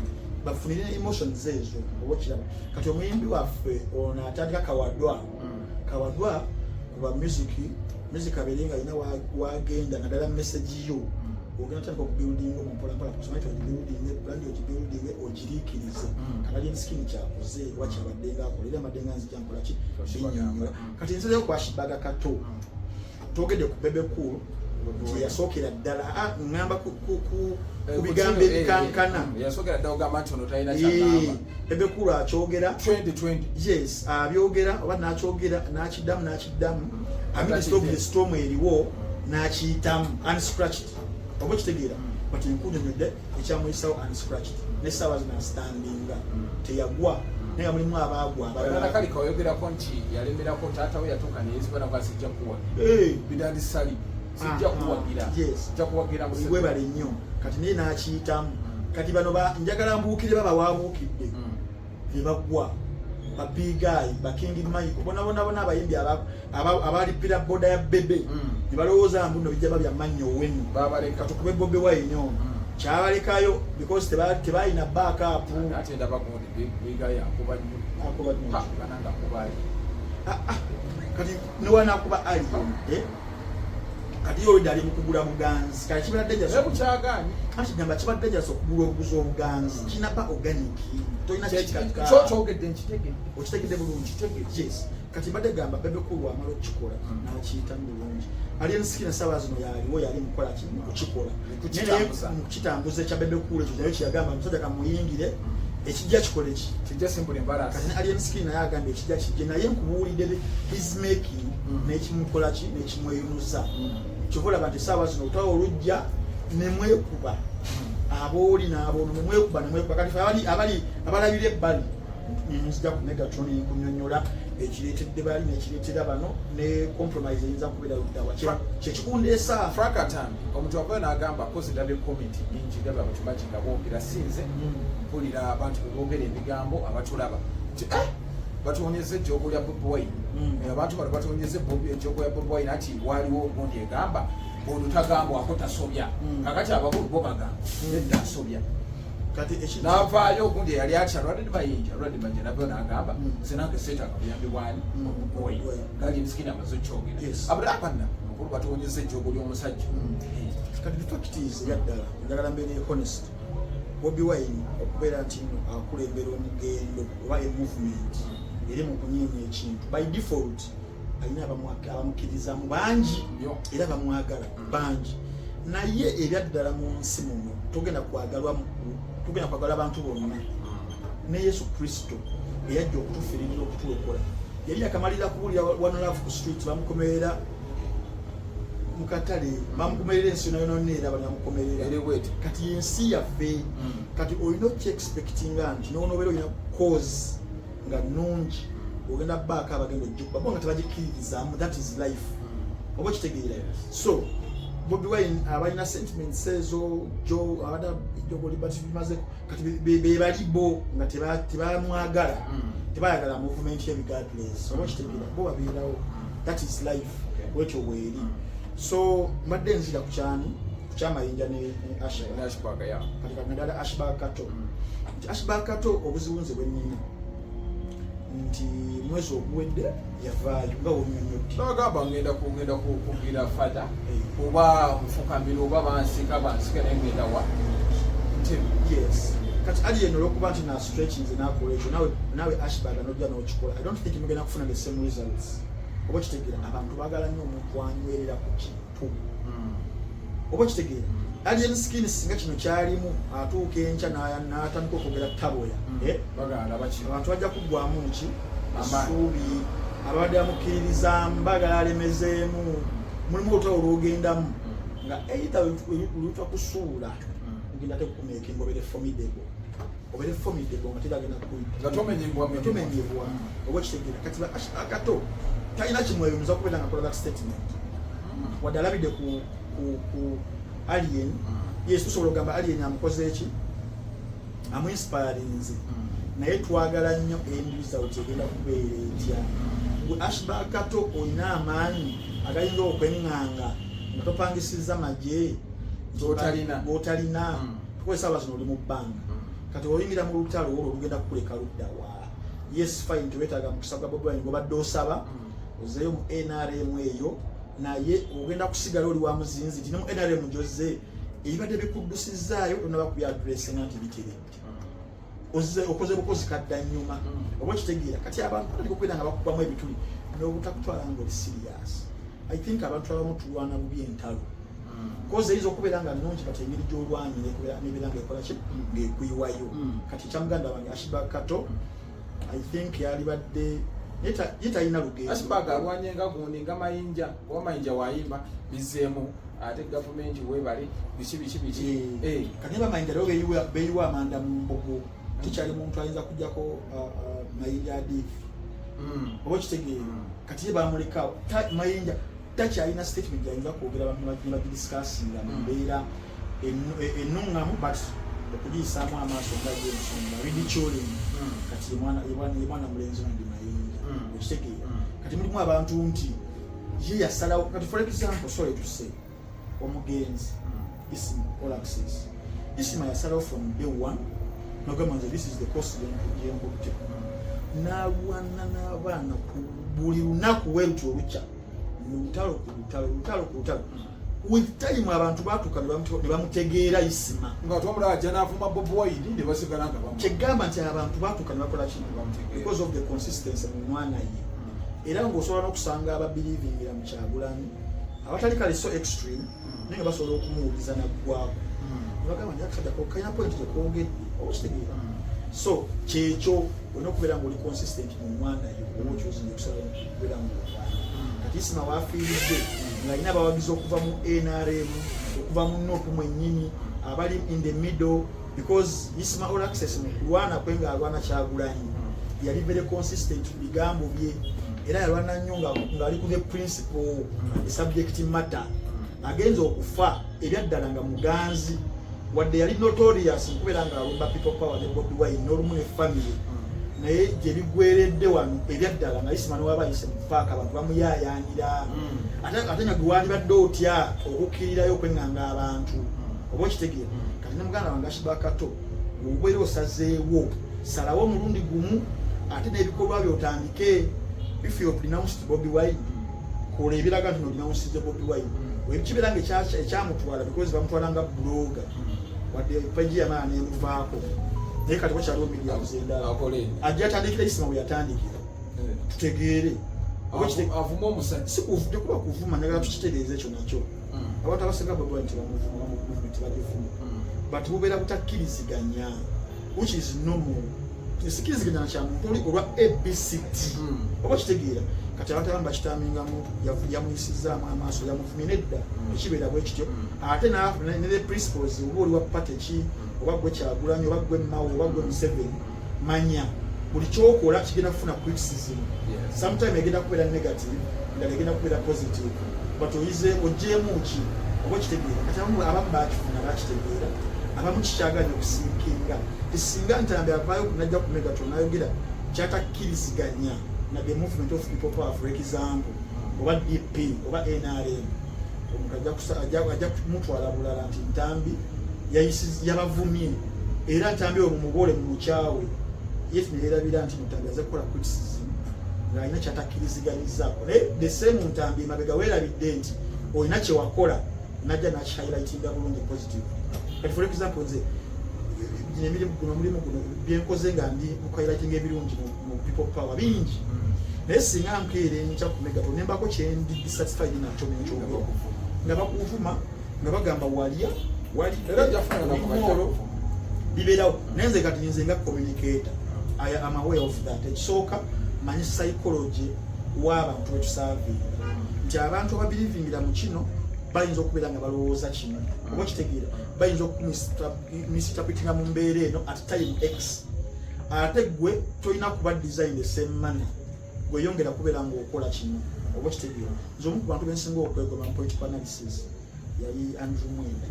bafunire emotions ezo oba kiraba kati omuyimbi waffe ono atandika kawadwa kuba music abeere nga alina wagenda naddala message yo ogenda tandika okubuilding omumpolampola personality ogibuilding brand ogibuilding ogiriikirize kanali enskin kyakuze oba kyabadde nga akola era amadde nga nzija nkola ki binyonyola kati nzezeyo ku Ashburg Kato twogedde ku Bebe Cool yasookera ddala ngamba ku bigambo ebikankana yasookera ddala ogamba nti ono talina kyagamba Bebe Cool akyogera 2020 yes abyogera oba n'akyogera n'akiddamu amidst of the storm eriwo n'akiyitamu unscratched oba kitegeera but nkunyonyodde ekyamuyisawo unscratched n'essaawa zinastandinga teyagwa naye nga mulimu abaagwa kali kayogerako nti yalemerako taata we yatuuka neyezibana kwa sijja kuwa bidandi sali sijja kuwagira sijja kuwagira webale nnyo kati naye n'akiyitamu kati bano njagala mbuukire baba waabuukidde ne bagwa babigayi bakingi Mike bona abayimbi abalipira boda ya Bebe ne balowooza mbuno bijja babyamannya owenu babaleka tukube Bobi Wine kyabalekayo because tebalina backup ate ndaba gundi bigayi akuba bananga kubali kati niwanakuba ali kati yo dali mukugula buganzi kati kibadde jaso kukyagani kati gamba kibadde jaso okugula obuguzi obuganzi kinaba organic toyina kikaka kyogedde nkitegedde okitegedde bulungi yes kati badde gamba Bebe Cool amala okukikola n'akiyita bulungi ali ensikina sawa zino yaliwo yali mukola kukikola mukitambuza ekya Bebe Cool ekyo nayo kiyagamba musajja kamuyingire ekijja kikola eki kijja simple embarrass kati ali ensikina naye agamba ekijja kijje naye nkubuulidde his making n'ekimukola ki n'ekimweyunuza kyovola bantu sawa zino otwawa olujja nemwekuba abooli n'abono nemwekuba kati abalabira ebbali nzija ku Megatron kunyonyola ekireetedde bali n'ekireetera bano ne compromise eyinza kubeera luddawa kyekikundeesa Frank Ntambi omuntu wakoyo n'agamba kozi ndabye comment nyingi ndabye abakyumaki nga boogera sinze mpulira abantu beboogera ebigambo abatulaba nti batuwonyeza ejjoogo lya Bobi Wine abantu bano batuwonyeza ejjoogo ya Bobi Wine ati waliwo ogundi egamba ono tagambwako tasobya kakati abakulu bo bagamba nedda asobya n'avaayo ogundi eyali atya lwadde bayinja nabyo n'agamba sinange seetaaga buyambi bwani Bobi Wine gali ensikini amaze okyogera abulapanna omukulu batuwonyeza ejjoogo ly'omusajja kati the fact is yaddala njagala mbeere honest Bobi Wine okubeera nti akulembera omugendo oba movement eri mu kunyeenya ekintu by default alina abamukkiriza mu bangi era bamwagala bangi naye ebyaddala mu nsi muno tugenda kwagala abantu bonna ne Yesu Kristo eyajja okutufiirira okutulokola yali yakamalira kuwulira One Love ku street bamukomerera mu katale bamukomerera ensi yonayonaera banyamukomerera kati ensi yaffe kati olina okyexpectinga nti noonobeera olina cause nga nungi ogenda baaka abagenda ojjukuba bo nga tebagikkiririzaamu that is life oba kitegeera so Bobi Wine abalina sentiments ezo abada ejjogoli bimaze kati bebali bo nga tebamwagala tebayagala movement ye regardless oba kitegeera bo babeerawo that is life wekyo bweri so mbadde nzira ku kyamayinja ne Ashburg kati naddala Ashburg Kato Ashburg Kato obuzibu nze bwennyini nti mwezi oguwedde yavaayo nga wonyonyodde bagamba ngenda kugira fada oba nfukamira oba bansika naye ngenda wa yes kati ali eno olwokuba nti na stretch nze nakola ekyo nawe Ashburg nojja n'okikola I don't think mugenda kufuna the same results oba kitegeera abantu baagala nnyo omuntu anywerera ku kintu oba kitegeera alien skin singa kino kyalimu atuuka enkya n'atandika okwogera taboya abantu bajja kuggwamu ki essuubi abadde bamukkiririzaamu baagala alemezeemu mulimu olutalo olwogendamu nga eita lutwa kusuula ogenda tekukumeekinga obeere formidable nga teragenda kutomenyebwa oba kitegeera kati Kato talina kimweyumiza okubeera nga akola that statement wadde alabidde ku alien yes tusobola okugamba alien amukoze eki amuinspirinze naye twagala nnyo end result egenda kubeera etya gwe Ashburg Kato olina amaanyi agayinza okweŋŋanga nga topangisiza magye b'otalina tukozesa aba zino oli mu bbanga kati oyingira mu lutalo olwo olugenda kukuleka luddawa yes fine teweetaaga mukisa gwa Bobi Wine gobadde osaba ozeeyo mu NRM eyo naye ogenda kusigala oli wa muzinzi nti ne mu NRM gyozze ebibadde bikuddusizaayo onaba kubyadressinga nti biteredde okoze bukozi kadda nnyuma oba kitegeera kati abantu batandika okubeera nga bakubamu ebituli n'obutakutwala nga oli serious I think abantu abamu tulwana bubi entalo koze eyinza okubeera nga nnungi kati engeri gy'olwanyi nebeera ngaekola ki ng'ekwiwayo kati kyamuganda wange Ashburg Kato I think yalibadde ye talina lugendo Ashburg alwanye nga gundi nga mayinja oba mayinja wayimba bizeemu ate gavumenti webale biki kati neba mayinja leo beyiwa amanda mu mbogo tikyali muntu ayinza kujjako mayinja adiifu oba kitegeera kati ye bamulekawo mayinja takyalina statement yayinza kwogera abantu ne bagidisikasinga mu mbeera ennuŋŋamu but okugiyisaamu amaaso nga gyensonga ridiculing kati ye mwana mulenzi ndi mayinja okitegeera kati mulimu abantu nti ye yasalawo kati for example sorry to say omugenzi Isima all access Isima yasalawo from day one nogamba nze this is the course yenkutte n'alwana n'abaana ku buli lunaku weruti olukya lutalo ku lutalo with time abantu batuuka ne bamutegeera Isima nga twamulaba ajja n'avuma Bobi Wine ne basigala nga bamu kyegamba nti abantu batuuka ne bakola ki because of the consistency mu mwana ye era ng'osobola n'okusanga ababilivingira mu Kyagulanyi abatali kale so extreme naye nga basobola okumuwuliza naggwako bagamba nti akasajja kalina point gyekwogedde oba kitegeera so kyekyo olina okubeera ngaoli consistent mu mwana yo oba okyozinga okusobola okubeera ngaolwana kati Isima waafiiridde ng'alina abawagizi okuva mu NRM okuva mu NOP mwennyini abali in the middle because Isima all access mu kulwana kwe ng'alwana Kyagulanyi yali very consistent mu bigambo bye era yalwana nnyo ng'ali ku the principle the subject matter agenza okufa ebyaddala nga muganzi wadde yali notorious nkubeera nga alumba people power ne Bobi Wine n'olumu ne family naye gye bigweredde wano ebyaddala nga Isima n'owaba ayise mu paaka abantu bamuyaayaanira ate nga gwalibadde otya okukkirirayo okweŋŋanga abantu oba okitegeera kati ne muganda wange Ashburg Kato obubeera osazeewo salawo omulundi gumu ate n'ebikolwa byotandike if you pronounced Bobi Wine kola ebiraga nti nodinawusize Bobi Wine wekibeera nga ekyamutwala because bamutwala nga blogger wadde page yamaana nemuvaako naye kati wakyaliwo millions endala ajja atandikira Isima bwe yatandikira tutegeere avuma omusajja sikuvudde kuba kuvuma njagala tukitereeza ekyo nakyo abantu abasinga Bobi Wine tebamuvuma mu movement bagivuma but bubeera butakkiriziganya which is normal sikkiriziganya nakyamuntu oli olwa ABCD oba kitegeera kati abantu abamu bakitamingamu yamuyisizaamu amaaso yamuvumye nedda ekibeera bwe kityo ate ne the principles oba oli wa party ki oba gwe Kyagulanyi oba gwe Mao oba gwe Museveni manya buli kyokola kigenda kufuna criticism sometime egenda kubeera negative endala egenda kubeera positive but ogyemu ki oba kitegeera kati abamu bakifuna bakitegeera abamu kikyaganya okusinkinga esinga Ntambi avaayo najja ku Megaton nayogera kyatakkiriziganya na the movement of people power for example oba DP oba NRM omuntu ajja kumutwala bulala nti Ntambi yabavumye era Ntambi oyo mumugole mu lukyawe yet nerabira nti Ntambi aze kukola criticism ng'alina kyatakkiriziganyizaako naye the same Ntambi mabega weerabidde nti olina kye wakola najja nakihighlightinga bulungi positive. Kati for example nze mulimu guno byenkoze nga ndi mukuhighlightinga ebirungi mu people power bingi naye singa nkeere nkya ku megaphone nembako kyendi dissatisfied nakyo nenkyogera nga bakuvuma nga bagamba wali bibeerawo naye nze kati nze nga communicator I am aware of that. Ekisooka manyi psychology w'abantu betusaavinga nti abantu ababilivingira mu kino bayinza okubeera nga balowooza kino oba kitegeera bayinza okumisinterpretinga mu mbeera eno at time x ate gwe tolina kuba design the same manner gweyongera kubeera ng'okola kino oba kitegeera nze omu ku bantu bensinga okwegoma mu political analysis yali Andrew Mwenda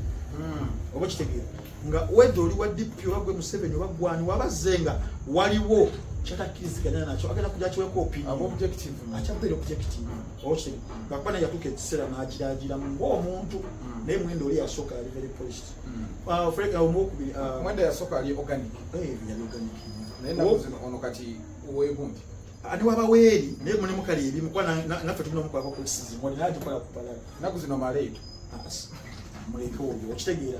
oba kitegeera nga wedde oli wa DP oba gwe Museveni oba gwani wabazze nga waliwo kyatakkiriziganya nakyo agenda kujja kiweko opinion objective akyabere objective oba kitegeera ngakuba naye yatuuka ekiseera n'agiraagiramu ng'omuntu naye Mwenda oli yasooka yali very polished omwokubiri Mwenda yasooka ali organic yali organic naye nakuzino ono kati weegundi ani wabaweeri naye mulimu kale ebimu kuba naffe tulina omukolako criticism wali nagikola kupalala nakuzino maleeto muleke oyo okitegeera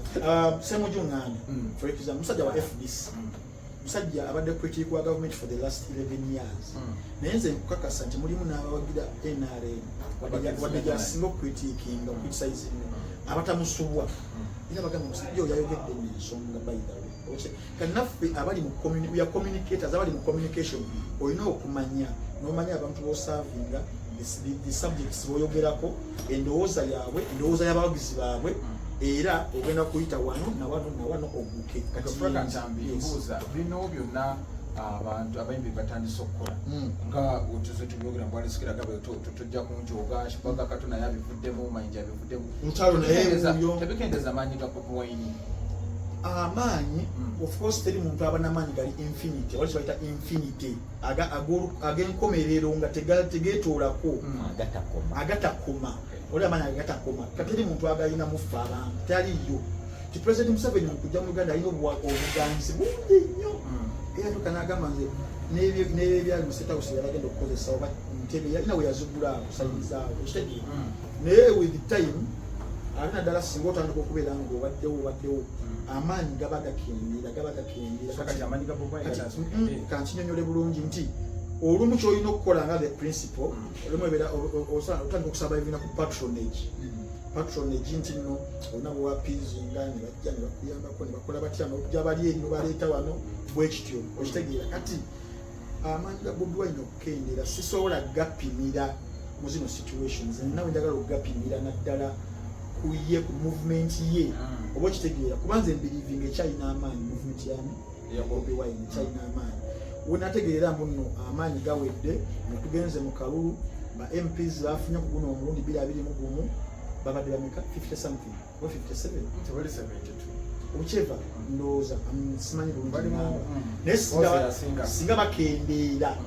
Semujung'anda for example musajja wa FDC musajja abadde critic wa government for the last 11 years naye nze nkukakasa nti mulimu n'abawagira NRM wadde gyasinga okritikinga okritisizing abatamusubwa era bagamba musajja oyo yayogedde n'ensonga by the way kati naffe abali mu communicators abali mu communication olina okumanya n'omanya abantu b'osavinga the subjects boyogerako endowooza yaabwe endowooza y'abawagizi baabwe era ogenda kuyita wano na wano oguke katofraka Ntambi mbuuza bino byonna abantu abayimbi batandise okukola nga otuze tubyogera mbwali sikira gabe tujja kunjoga Ashburg Kato naye abivuddemu mayinja abivuddemu ntalo naye tebikendeza amaanyi ga Bobi Wine amaanyi of course teri muntu aba n'amaanyi gali infinity wali kibayita infinity ag'enkomerero nga tegeetoolako agatakoma oli amaanyi agatakoma kateri muntu agalina mufa abantu taliyo ti President Museveni mu kujja mu Uganda alina obuganzi bungi nnyo era tuka n'agamba nze n'ebyo ebyali mu State House yalagenda okukozesa oba ntebe yalina we yazigula okusayizaawo ekitegeera naye with time alina ddala singa otandika okubeera ng'obaddewo amaanyi gaba gakendera kankinyonyole bulungi nti olumu kyolina okukola nga the principle olumu otandika okusurvivina ku patronage nti nno olina bwewapizinga ne bajja ne bakuyambako ne bakola batya n'okujja bali eri nobaleeta wano bwekityo okitegeera kati amaanyi ga Bobi Wine okukendera sisobola gapimira mu zino situations nawe njagala okugapimira naddala kuye ku movement ye oba kitegeera kubanze believing ekyalina amaanyi movement yami ya Bobi Wine ekyalina amaanyi wenategeera muno amaanyi gawedde netugenze mu kalulu ba MPs bafunye ku guno omulundi 221 babadde bameka 50 something or 57 tewali 72 whichever ndowooza simanyi bulungi naye singa bakendeera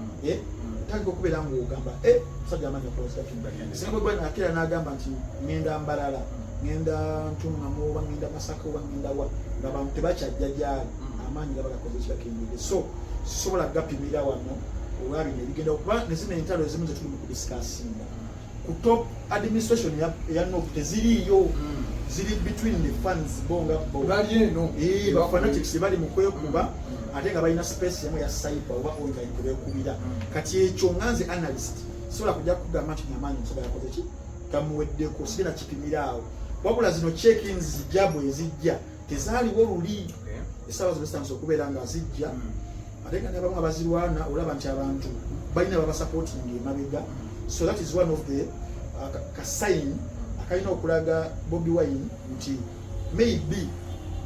tandika okubeera ng'ogamba musajja amaanyi akosinga gwena akera n'agamba nti ngenda Mbalala ngenda Ntungamu oba ngenda Masaka oba ngenda wa ng'abantu tebakyajja gyali amaanyi gaba gakoze kibakendeere so sisobola gapimira wano olwabino ebigenda okuba nezino entalo ezimu ze tuli mu kudisikasinga ku top administration ya North teziriiyo ziri between the funds bonga ba fanatics bali mu kwekuba ate nga balina space yamu ya cyber oba online kubekubira kati ekyo nganze analyst sobola kujja kugamba nti amaanyi musobola yakoze ki kamuweddeko sigenda kipimira awo wabula zino check-ins zijjabwe ezijja tezaaliwo luli esaawa zibesitandisa okubeera nga zijja ate nga n'abamu abazirwana olaba nti abantu balina babasupporting emabega so that is one of the kasign akalina okulaga Bobi Wine nti maybe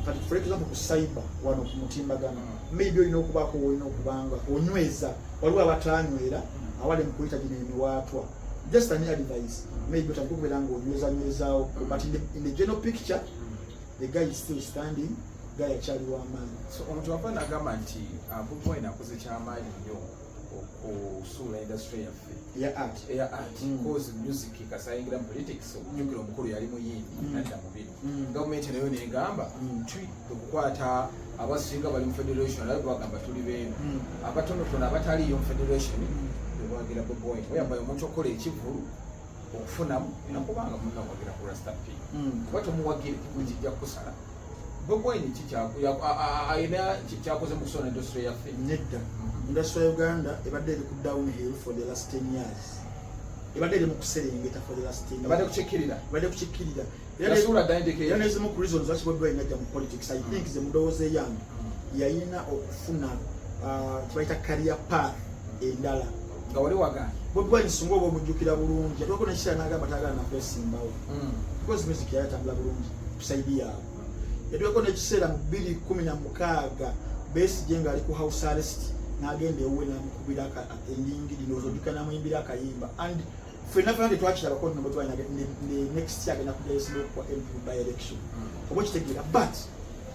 kati for example ku cyber wano ku mutimbagano maybe olina okubaako olina okubanga onyweza waliwo abatanywera awali mu kuyita gino emiwaatwa just an advice maybe otandika okubeera ng'onywezanywezaawo but in the general picture the guy is still standing guy akyali w'amaanyi so omuntu wava n'agamba nti Bobi Wine akoze kyamaanyi nnyo okusuula industry yaffe ya art cause music kasayingira mu politics okunyukira omukulu yali muyindi nadda mubiri gavumenti nayo negamba nti okukwata abasinga bali mu federation naye bagamba tuli beeno abatonotono abataliyo mu federation bebawagira Bobi Wine oyambaye omuntu okola ekivulu okufunamu nakubanga munawagira ku Rasta P kuba tomuwagire kijja kusala Bobi Wine ayina kikyakoze mu kusona industry yaffe nedda industry ya Uganda ebadde eri ku downhill for the last 10 years ebadde eri mu kuserengeta for the last 10 years ebadde kukikkirira yaneze mu reasons lwaki Bobi Wine ajja mu politics I think ze mudowooze yange yayina okufuna kibayita career path endala nga wali wagana Bobi Wine singa oba omujjukira bulungi yatuwako nekisera n'agamba tagala nakwesimbawo because music yayatambula bulungi kusaidi yaabwe yatuwako nekiseera mu 2016 Besigye nga ali ku house arrest n'agenda ewuwe n'amukubira endingidi n'ozojjuka n'amuyimbira akayimba and ffenna ffenna tetwakirabako nno Bobi Wine ne next year agenda kujja yesinga okuwa MP by election oba okitegeera but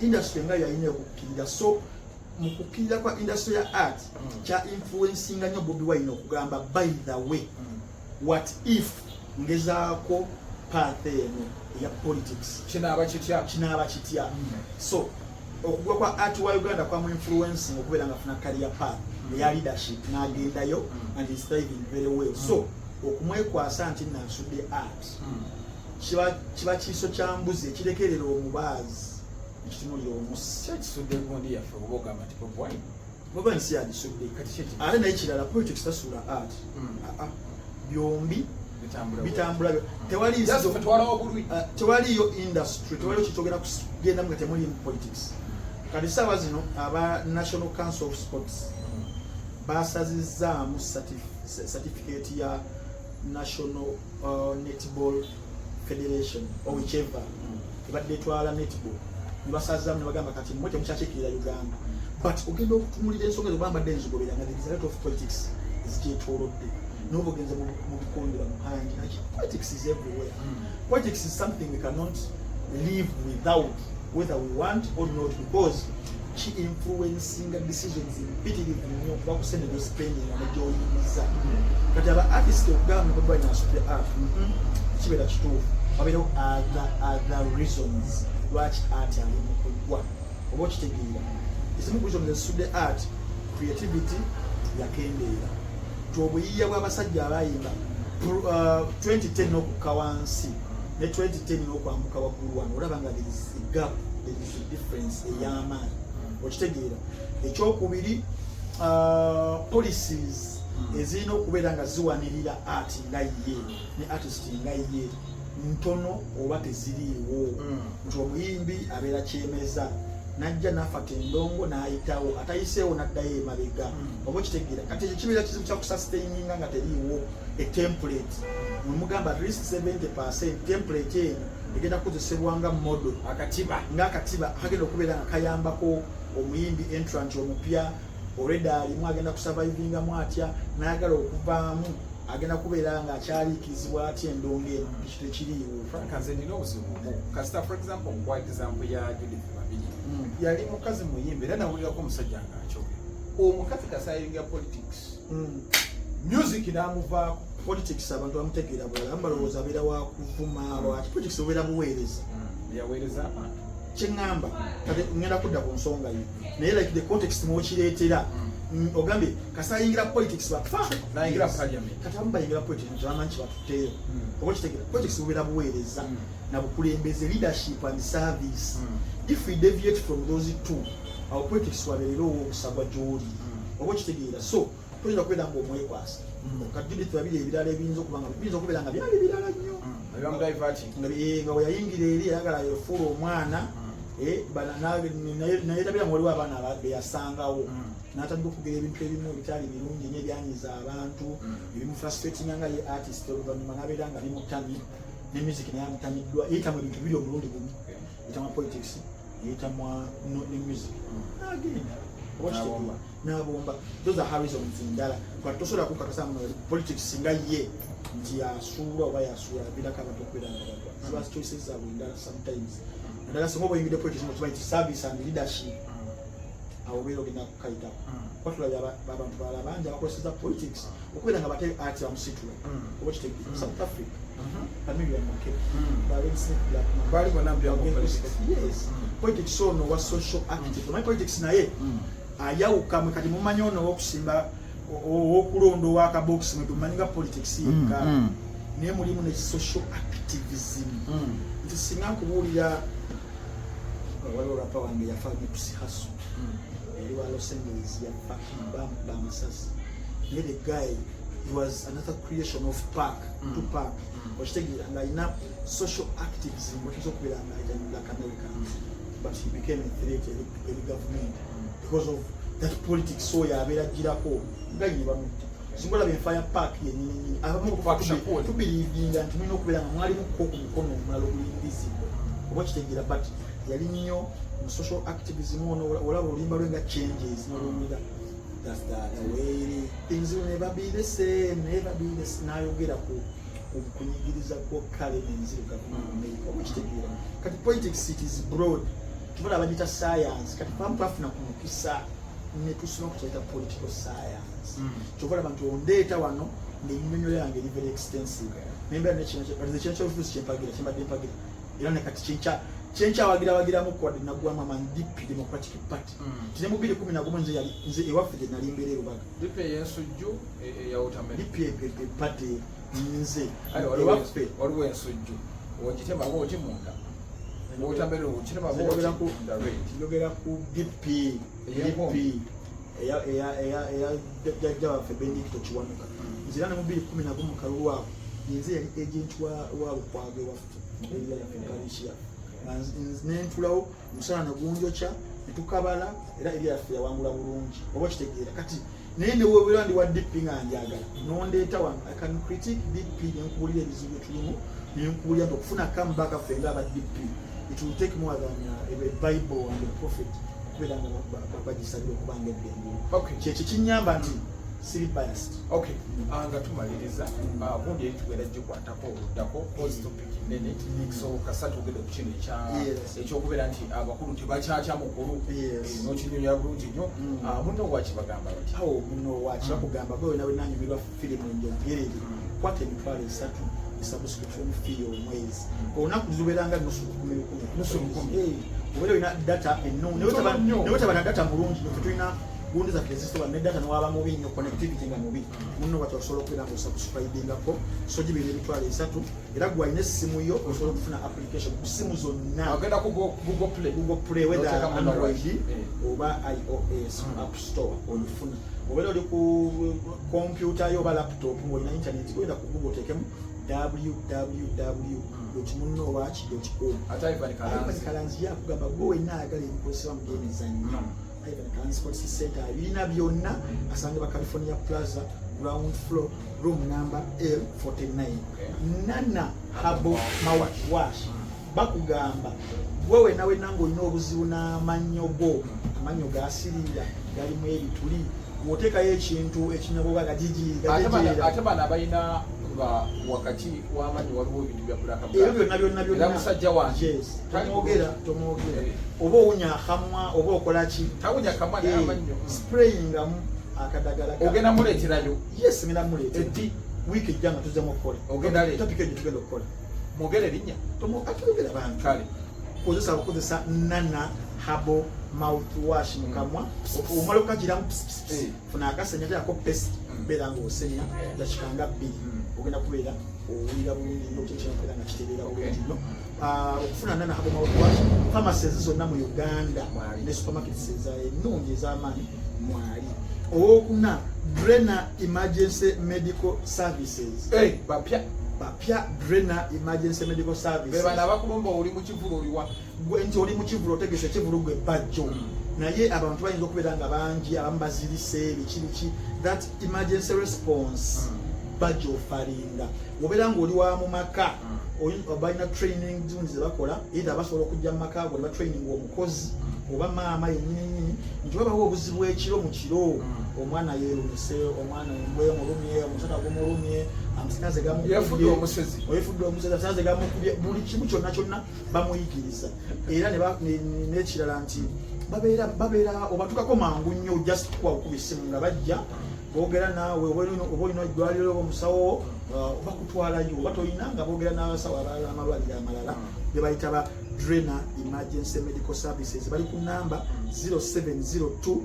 industry nga yayina okukkirira so mu kukkirira kwa industry ya art kya influencinga nnyo Bobi Wine okugamba by the way what if ngezaako path eno eya politics kinaaba kitya so okugwa kwa art wa Uganda kwa mu influencing okubeera nga afuna career path eya leadership n'agendayo and is thriving very well so okumwekwasa nti nansudde art kiba kiiso kya mbuzi ekirekerera omubaazi ekitunulira omusi kyekisudde gundi yaffe oba ogamba nti Bobi Wine Bobi Wine si yadisudde ate naye kirala politics tasula art byombi bitambula tewaliyo industry tewaliyo kitogera kugenda nga temuli mu politics kati saawa zino aba National Council of Sports basazizaamu certificate ya National Netball Federation or whichever ebadde etwala netball nibasazaamu nebagamba kati mmwe temukyakikirira Uganda but ogenda okutumulira ensonga ezobambadde enzigoberera nga there is a lot of politics ezikyetoolodde nobo genza mu bikondera mu hangi naki politics is everywhere politics is something we cannot live without whether we want or not because she influencing decisions impititive nnyo kuba kusenero spending amajoyinza kati aba artist okugamba Bobi Wine asupye art kibeera kituufu wabeerawo other reasons lwaki art ali mu kuggwa oba okitegeera ezimu ku reasons ezisudde art creativity yakendeera obuyiiya bw'abasajja abayimba 2010 n'okukka wansi ne 2010 n'okwambuka waggulu wano olaba nga there is a gap, there is a difference ey'amaanyi okitegeera ekyokubiri policies ezirina okubeera nga ziwanirira art nga ye ne artist nga ye ntono oba teziriiwo nti omuyimbi abeera kyemeza najja nafata endongo n'ayitawo atayiseewo n'addayo emabega oba okitegeera kati ekyo kibeera kizibu kya kusustaininga nga teriiwo etemplate nemugamba at least 70% template eno egenda kukozesebwa nga model ng'akatiba akagenda okubeera nga kayambako omuyimbi entrant omupya already alimu agenda kusurvivingamu atya n'ayagala okuvaamu agenda kubeera nga akyaliikirizibwa atya endongo eno ekyo tekiriiwo nze nina obuzibu kasita for example nkwa example ya Judith Babiri yali mukazi muyimbi era nawulirako omusajja nga akyogera omukazi kasayinga politics music n'amuvaako politics abantu bamutegeera bulala balowooza abeera wakuvuma lwaki politics obeera buweereza yaweereza abantu kyeŋŋamba kati ŋŋenda kudda ku nsonga yo naye like the context mwokireetera ogambye kasayingira politics nayingira parliament kati abamu bayingira politics tebamanyi kibatutteeyo oba kitegeera politics obeera buweereza na bukulembeze leadership and service if we deviate from those two our politics wabeerera ow'okusagwa gy'oli oba kitegeera so toyinza kubeera nga omwekwasa kati Babiri ebirala ebiyinza okubeera nga byali birala nnyo nga weyayingira eri ayagala yefuula omwana nayetabira mu waliwo abaana beyasangawo n'atandika okugera ebintu ebimu ebitali birungi nnyo ebyanyiza abantu ebimu frustratinga nga ye artist oluvannyuma n'abeera nga bimutamye ne music naye amutamiddwa yeetamu ebintu biri omulundi gumu yeetamu politics yeetamu ne music n'agenda n'abomba those are reasons ndala but tosobola kukakasa muno politics nga ye nti yasuula oba yasuula birako abantu okubeera nga bagwa ziba choices zaabwe ndala sometimes ndala singa oba oyingidde politics nga kimanyi service and leadership awo obeera ogenda kukayitako kuba tulabye abantu balala bangi abakozesa politics okubeera nga bate ati bamusitula oba kitegeera South Africa Yes. politics ono wa social active my politics naye ayawuka mwe kati mumanyi ono okusimba okulondo wa kabox mwe tumanyiga politics yeka naye mulimu ne social activism nti singa kubuulira waliwo rapa wange yafa nepsihaso eri wa Los Angeles yafa bamasasi naye the guy he was another creation of park to park wakitegera nga alina social activism wakiza okubeera nga ajani black Americans but he became a threat eri government because of that politics oyo abeera girako nga yine bamutta simbola benfaya park yenini abamu tubirivinga nti mulina okubeera nga mwalimu ku mukono omulala obulimbizi oba kitegera but yali nnyo mu social activism ono olaba oluyimba lwe nga changes n'olwumira that's the way things will never be the same n'ayogera ku kunyigiriza kwa kale n'enzirugavu mu America oba kitegera kati politics it is broad tubala bagita science kati pampa afuna ku mukisa ne tusoma kukyeta political science tubala abantu ondeeta wano ng'ennyonyo yange eri very extensive nembeera n'ekintu ky'ofuusi kyembadde mpagira era ne kati kyenkyawagira mukwade nagwamu amandipi Democratic Party kine mu 2011 nze ewaffe gye nali mbeera Rubaga dipi ey'ensujju eyawutamere dipi party nze waliwo ensujju ogitema booti munda wotamere okitema yogera ku dipi jjajja waffe Benedicto Kiwanuka nze era ne mu 2011 kalulu awo nze yali agent wa Lukwago ewaffe eri yaffe Parisha nentulawo omusana negunjokya netukabala era eri yaffe yawangula bulungi oba kitegeera kati naye newebeera ndi wa DP nga njagala nondeeta wano I can critique DP nenkubuulira ebizibu tulimu nenkubuulira nti okufuna comeback ffe nga aba DP it will take more than a Bible and a prophet okubeera nga bagisalira okubanga eddembe kyekyo kinyamba nti siri biased nga tumaliriza bundi eri tugenda gikwatako oluddako cause topic nene so kasatu ogenda ku kino ekyokubeera nti abakulu tebakyakya mukulu n'okinyonyola bulungi nnyo muno wakibagamba bati muno wakibakugamba gwe wena wenanyumirwa firimu enjogerere kwata emitwalo 3 subscription fee omwezi olunaku lubeeranga nusu 10 obeera olina data ennungi naye wetabana data mulungi tulina gundi za kizito ne data nwaba mubi nnyo connectivity nga mubi muno batosobola okubeera nga osubscribingako so gibiri emitwalo 3 era gwalina essimu yo osobola okufuna application ku ssimu zonna ogenda ku Google Play whether Android oba iOS App Store olifuna obeera oli ku computer yo oba laptop ng'olina internet gwenda ku Google tekemu www.munnowaki.com Kalanzi yakugamba gwe wenna ayagala ebikozesebwa mu byemizannyo Transport Center ebirina byonna asange ba California Plaza ground floor room number L49 Nana Habo Mouthwash bakugamba gwe wenna ng'olina obuzibu n'amannyo go amannyo gasirira galimu ebituli woteekayo ekintu ekinyagoga gajijiira ate bana balina wakati w'amanyi waliwo ebintu bya bulaka byonna musajja wange tomwogera oba owunya akamwa oba okola ki tawunya akamwa n'amannyo sprayingamu akadagala ogenda muleeterayo yes ngenda muleetera wiiki ejja nga tuzemu okukola ogenda leeta topika egyo tugenda okukola mwogera erinnya atwogera bantu kale kozesa Nana Habo mouthwash mukamwa omala okukagiramu funa akasenya teako paste beera ng'osenya dakikanga 2 ogenda kubeera owulira bulungi nnyo kyekinakubeera nga kitereera bulungi nnyo okufuna Nana Habo mouthwash pharmacies zonna mu Uganda ne supermarkets ennungi ez'amaanyi mwali owokuna Drena Emergency Medical Services bapya Drena Emergency Medical Services bana bakulomba oli mu kivulo oliwa nti oli mu kivulo otegese ekivulu gwe bajjo naye abantu bayinza okubeera nga bangi abamu bazirise biki that emergency response bajjo ofalinga obeera ng'oli wa mu maka balina training zunzi zebakola either basobola okujja mu maka ago ne batraining omukozi oba maama yennyini nti babawo obuzibu ekiro mu kiro omwana yeerunise omwana embwe mulumye omusota gumulumye amusikaze yefudde omusezi asaze gamukubye buli kimu kyonna bamuyigiriza era n'ekirala nti babeera obatukako mangu nnyo just kuba okuba essimu nga bajja boogera naawe oba olina eddwaliro oba omusawo bakutwalayo oba tolina nga boogera n'abasawo amalwaliro amalala be bayita ba Drena emergency medical services bali ku namba 0702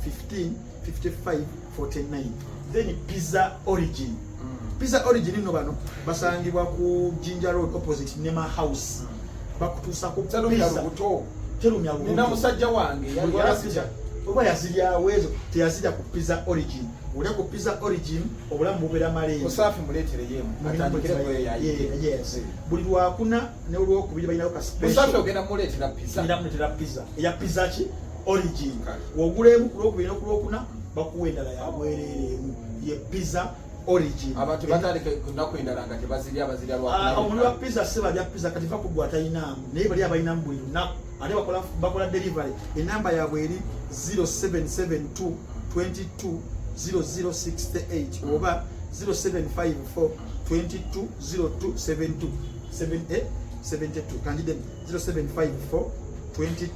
15 55 49. Then Pizza Origin. Pizza Origin ino bano basangibwa ku Jinja Road opposite Nema House. Bakutusa ku pizza terumya lubuto. Nina musajja wange oba yazirya wezo teyazirya ku Pizza Origin. Uli ku Pizza Origin obulamu bubera malenge. Musafi muletere yemu atandikire kwe yayi. Yes. Buli lwakuna ne olwokubiri balina ka special. Musafi ogenda muletera pizza. Nina muletera pizza. Ya pizza ki Origin. Wogulemu ku lwokubiri no ku lwokuna bakuwa endala ya bwereremu. Ye Pizza Origin. Abantu batandike kunako endala nga tebazirya bazirya lwakuna. Omulwa pizza seba ya pizza kati va kugwa tayina. Naye bali abalina mbuli nako. Ate bakola delivery. Enamba yabwe eri 0772 22 0068 oba 0754 22 0272 72 candidate 0754 22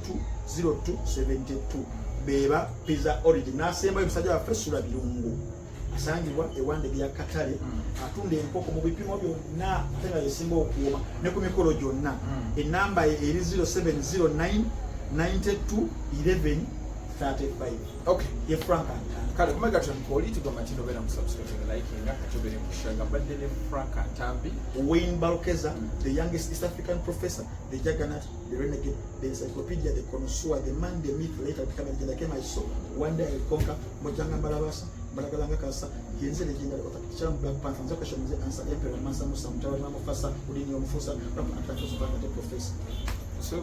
0272 beba Pizza Origin. Nasemba ebisajja baffe sula birungu asangibwa ewande bya Katale atunda enkoko mu bipimo byonna ate nga yesimba okuuma ne ku mikolo gyonna. Enamba eri 0709 92 11 35. Okay, ye Frank kale kumega tunkoli tugoma kino bera mu subscribe like nga katobere mu shanga badde ne Frank Ntambi Wayne Balokeza, the youngest East African professor, the juggernaut, the renegade, the encyclopedia, the connoisseur, the man, the myth, later becoming the legend. I saw one day I conquer Mojanga Balabasa, Balagalanga Kasa, Yenze legendary of the Black Panther, Zakasham, answer Emperor Mansa Musam, Tawama Fasa, Udini Mufosa, Ram Atlantis, the professor. So